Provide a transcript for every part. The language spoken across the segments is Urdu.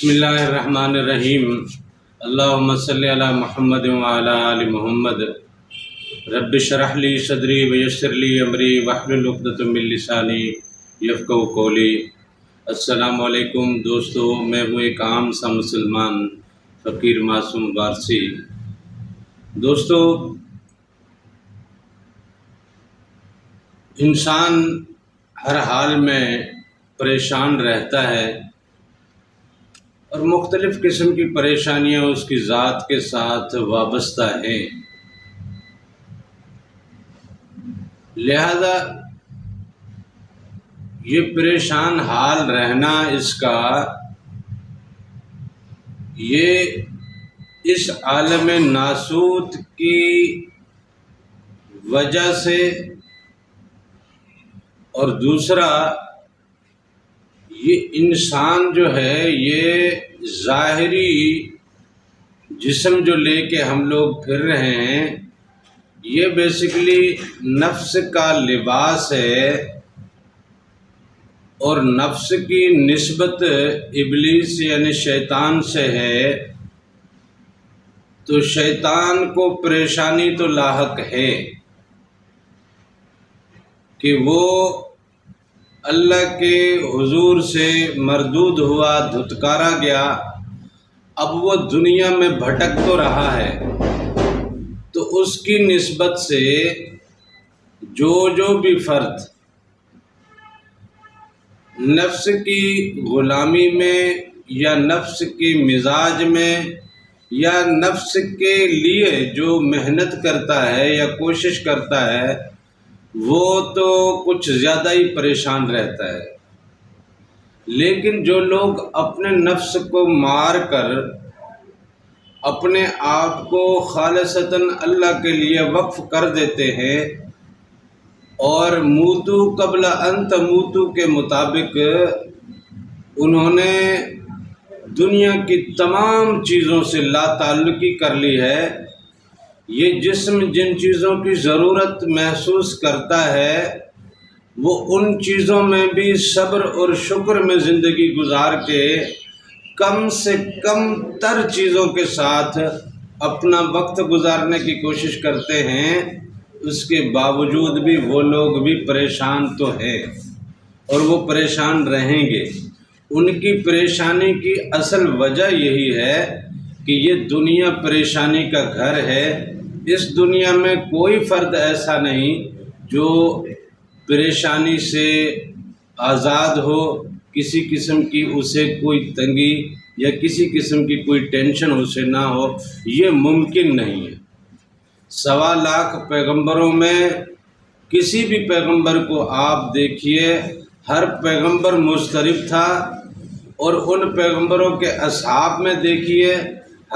بسم اللہ الرحمن الرحیم۔ اللہم صلی علی محمد وعلی آل محمد۔ رب اشرح لی صدری ویسر لی امری واحلل عقدۃ من لسانی یفقہوا قولی۔ السلام علیکم دوستو، میں ہوں ایک عام سا مسلمان فقیر معصوم وارثی۔ دوستو، انسان ہر حال میں پریشان رہتا ہے اور مختلف قسم کی پریشانیاں اس کی ذات کے ساتھ وابستہ ہیں، لہذا یہ پریشان حال رہنا اس کا یہ اس عالم ناسوت کی وجہ سے، اور دوسرا یہ انسان جو ہے یہ ظاہری جسم جو لے کے ہم لوگ پھر رہے ہیں، یہ بیسیکلی نفس کا لباس ہے، اور نفس کی نسبت ابلیس یعنی شیطان سے ہے، تو شیطان کو پریشانی تو لاحق ہے کہ وہ اللہ کے حضور سے مردود ہوا، دھتکارا گیا، اب وہ دنیا میں بھٹک تو رہا ہے، تو اس کی نسبت سے جو بھی فرد نفس کی غلامی میں یا نفس کی مزاج میں یا نفس کے لیے جو محنت کرتا ہے یا کوشش کرتا ہے، وہ تو کچھ زیادہ ہی پریشان رہتا ہے۔ لیکن جو لوگ اپنے نفس کو مار کر اپنے آپ کو خالصتاً اللہ کے لیے وقف کر دیتے ہیں، اور موتو قبل ان تموتو کے مطابق انہوں نے دنیا کی تمام چیزوں سے لا تعلقی کر لی ہے، یہ جسم جن چیزوں کی ضرورت محسوس کرتا ہے وہ ان چیزوں میں بھی صبر اور شکر میں زندگی گزار کے کم سے کم تر چیزوں کے ساتھ اپنا وقت گزارنے کی کوشش کرتے ہیں، اس کے باوجود بھی وہ لوگ بھی پریشان تو ہیں اور وہ پریشان رہیں گے۔ ان کی پریشانی کی اصل وجہ یہی ہے کہ یہ دنیا پریشانی کا گھر ہے۔ اس دنیا میں کوئی فرد ایسا نہیں جو پریشانی سے آزاد ہو، کسی قسم کی اسے کوئی تنگی یا کسی قسم کی کوئی ٹینشن اسے نہ ہو، یہ ممکن نہیں ہے۔ 1.25 لاکھ پیغمبروں میں کسی بھی پیغمبر کو آپ دیکھیے، ہر پیغمبر مضطرب تھا، اور ان پیغمبروں کے اصحاب میں دیکھیے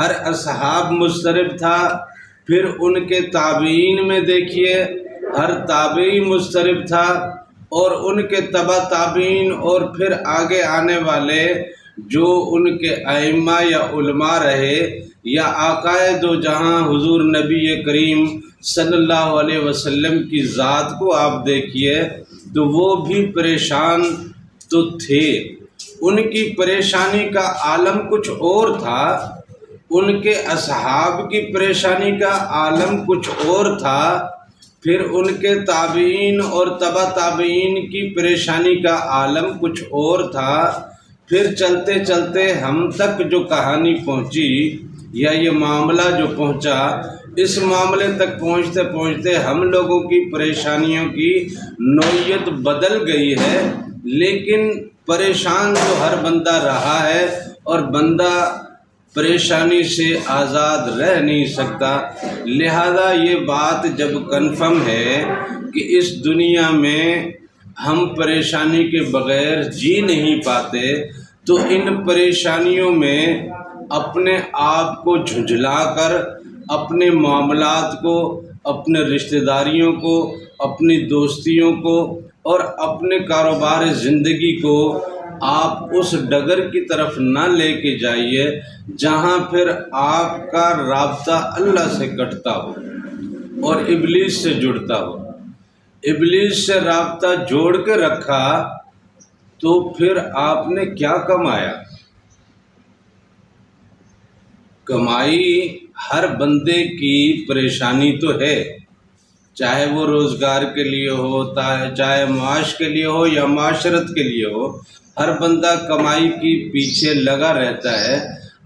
ہر اصحاب مضطرب تھا، پھر ان کے تابعین میں دیکھیے ہر تابعی مضطرب تھا، اور ان کے تبع تابعین اور پھر آگے آنے والے جو ان کے ائمہ یا علماء رہے، یا آقائے دو جہاں حضور نبی کریم صلی اللہ علیہ وسلم کی ذات کو آپ دیکھیے تو وہ بھی پریشان تو تھے۔ ان کی پریشانی کا عالم کچھ اور تھا، ان کے اصحاب کی پریشانی کا عالم کچھ اور تھا، پھر ان کے تابعین اور تبع تابعین کی پریشانی کا عالم کچھ اور تھا، پھر چلتے چلتے ہم تک جو کہانی پہنچی یا یہ معاملہ جو پہنچا، اس معاملے تک پہنچتے پہنچتے ہم لوگوں کی پریشانیوں کی نوعیت بدل گئی ہے، لیکن پریشان تو ہر بندہ رہا ہے، اور بندہ پریشانی سے آزاد رہ نہیں سکتا۔ لہذا یہ بات جب کنفرم ہے کہ اس دنیا میں ہم پریشانی کے بغیر جی نہیں پاتے، تو ان پریشانیوں میں اپنے آپ کو جھنجھلا کر اپنے معاملات کو، اپنے رشتہ داریوں کو، اپنی دوستیوں کو اور اپنے کاروبار زندگی کو آپ اس ڈگر کی طرف نہ لے کے جائیے جہاں پھر آپ کا رابطہ اللہ سے کٹتا ہو اور ابلیس سے جڑتا ہو۔ ابلیس سے رابطہ جوڑ کے رکھا تو پھر آپ نے کیا کمایا؟ کمائی ہر بندے کی پریشانی تو ہے، چاہے وہ روزگار کے لیے ہو، چاہے معاش کے لیے ہو یا معاشرت کے لیے ہو، ہر بندہ کمائی کی پیچھے لگا رہتا ہے۔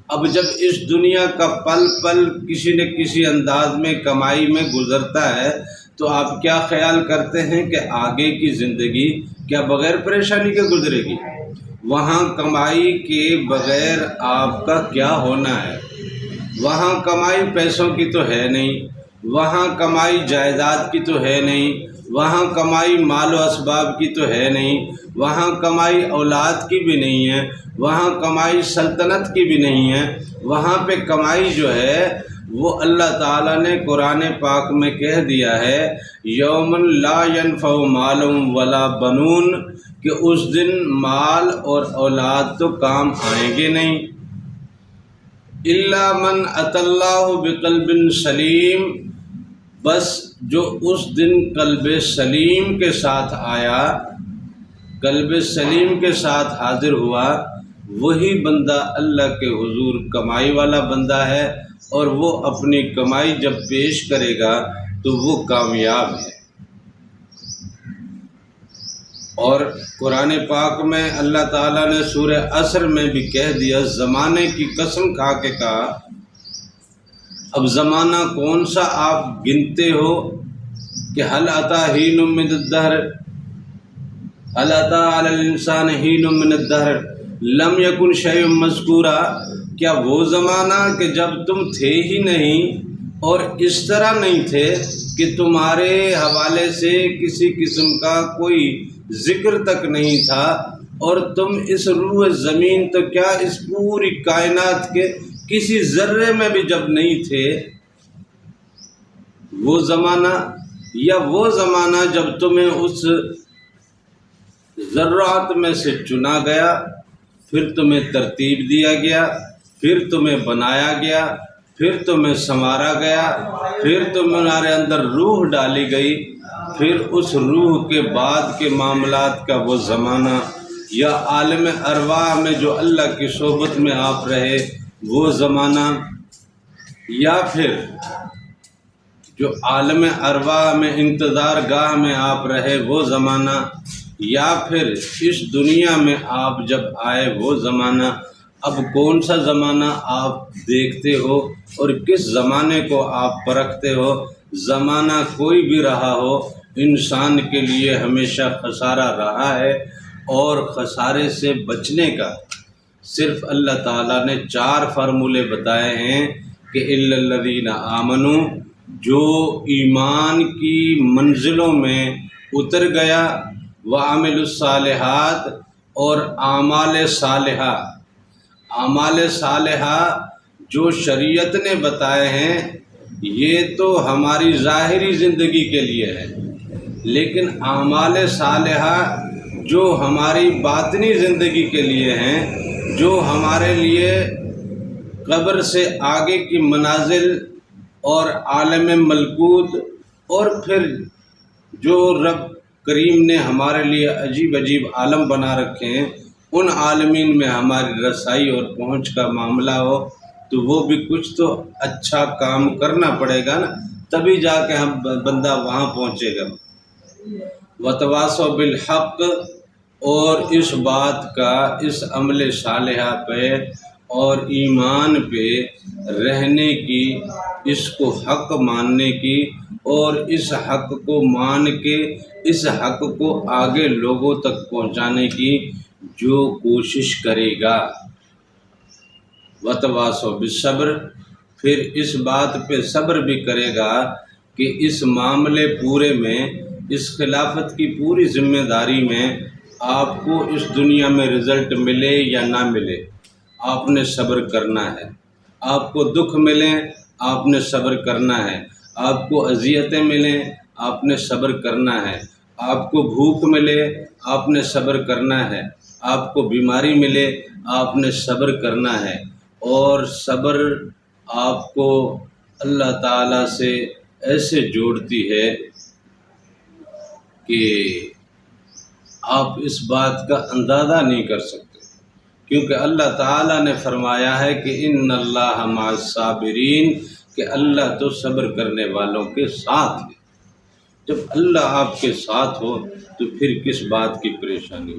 اب جب اس دنیا کا پل پل کسی نہ کسی انداز میں کمائی میں گزرتا ہے تو آپ کیا خیال کرتے ہیں کہ آگے کی زندگی کیا بغیر پریشانی کے گزرے گی؟ وہاں کمائی کے بغیر آپ کا کیا ہونا ہے؟ وہاں کمائی پیسوں کی تو ہے نہیں، وہاں کمائی جائیداد کی تو ہے نہیں، وہاں کمائی مال و اسباب کی تو ہے نہیں، وہاں کمائی اولاد کی بھی نہیں ہے، وہاں کمائی سلطنت کی بھی نہیں ہے۔ وہاں پہ کمائی جو ہے وہ اللہ تعالیٰ نے قرآن پاک میں کہہ دیا ہے، یوم لا ینفع مال ولا بنون، کہ اس دن مال اور اولاد تو کام آئیں گے نہیں، الا من اتی اللہ بقلب سلیم، بس جو اس دن قلب سلیم کے ساتھ آیا، قلب سلیم کے ساتھ حاضر ہوا، وہی بندہ اللہ کے حضور کمائی والا بندہ ہے، اور وہ اپنی کمائی جب پیش کرے گا تو وہ کامیاب ہے۔ اور قرآن پاک میں اللہ تعالیٰ نے سورہ عصر میں بھی کہہ دیا، زمانے کی قسم کھا کے کہا۔ اب زمانہ کون سا آپ گنتے ہو کہ حل اتی حین من الدہر، حل اتی علی الانسان حین من الدہر لم یکن شیء مذکورا، کیا وہ زمانہ کہ جب تم تھے ہی نہیں اور اس طرح نہیں تھے کہ تمہارے حوالے سے کسی قسم کا کوئی ذکر تک نہیں تھا، اور تم اس روح زمین تو کیا اس پوری کائنات کے کسی ذرے میں بھی جب نہیں تھے، وہ زمانہ، یا وہ زمانہ جب تمہیں اس ذرات میں سے چنا گیا، پھر تمہیں ترتیب دیا گیا، پھر تمہیں بنایا گیا، پھر تمہیں سنوارا گیا، پھر تمہارے اندر روح ڈالی گئی، پھر اس روح کے بعد کے معاملات کا وہ زمانہ، یا عالم ارواح میں جو اللہ کی صحبت میں آپ رہے وہ زمانہ، یا پھر جو عالم ارواح میں انتظار گاہ میں آپ رہے وہ زمانہ، یا پھر اس دنیا میں آپ جب آئے وہ زمانہ۔ اب کون سا زمانہ آپ دیکھتے ہو اور کس زمانے کو آپ پرکھتے ہو؟ زمانہ کوئی بھی رہا ہو، انسان کے لیے ہمیشہ خسارہ رہا ہے، اور خسارے سے بچنے کا صرف اللہ تعالیٰ نے 4 فارمولے بتائے ہیں کہ الا الذین آمنوا، جو ایمان کی منزلوں میں اتر گیا، وعملوا الصالحات، اور اعمال صالحہ، اعمال صالحہ جو شریعت نے بتائے ہیں یہ تو ہماری ظاہری زندگی کے لیے ہے، لیکن اعمال صالحہ جو ہماری باطنی زندگی کے لیے ہیں، جو ہمارے لیے قبر سے آگے کی منازل اور عالم ملکوت، اور پھر جو رب کریم نے ہمارے لیے عجیب عجیب عالم بنا رکھے ہیں، ان عالمین میں ہماری رسائی اور پہنچ کا معاملہ ہو، تو وہ بھی کچھ تو اچھا کام کرنا پڑے گا نا، تبھی جا کے ہم بندہ وہاں پہنچے گا۔ وتواصوا بالحق، اور اس بات کا، اس عمل صالحہ پہ اور ایمان پہ رہنے کی، اس کو حق ماننے کی، اور اس حق کو مان کے اس حق کو آگے لوگوں تک پہنچانے کی جو کوشش کرے گا۔ وتواصوا بالصبر، پھر اس بات پہ صبر بھی کرے گا کہ اس معاملے پورے میں، اس خلافت کی پوری ذمہ داری میں آپ کو اس دنیا میں رزلٹ ملے یا نہ ملے، آپ نے صبر کرنا ہے۔ آپ کو دکھ ملیں آپ نے صبر کرنا ہے، آپ کو اذیتیں ملیں آپ نے صبر کرنا ہے، آپ کو بھوک ملے آپ نے صبر کرنا ہے، آپ کو بیماری ملے آپ نے صبر کرنا ہے، اور صبر آپ کو اللہ تعالیٰ سے ایسے جوڑتی ہے کہ آپ اس بات کا اندازہ نہیں کر سکتے کیونکہ اللہ تعالیٰ نے فرمایا ہے کہ ان اللہ مع الصابرین، کہ اللہ تو صبر کرنے والوں کے ساتھ ہے۔ جب اللہ آپ کے ساتھ ہو تو پھر کس بات کی پریشانی؟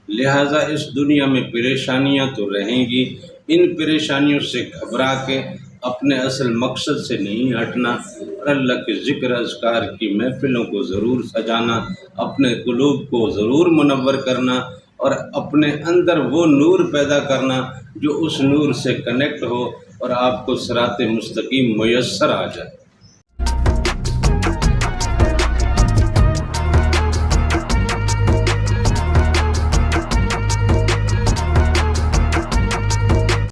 لہٰذا اس دنیا میں پریشانیاں تو رہیں گی، ان پریشانیوں سے گھبرا کے اپنے اصل مقصد سے نہیں ہٹنا، اور اللہ کے ذکر اذکار کی محفلوں کو ضرور سجانا، اپنے قلوب کو ضرور منور کرنا، اور اپنے اندر وہ نور پیدا کرنا جو اس نور سے کنیکٹ ہو اور آپ کو صراط مستقیم میسر آ جائے۔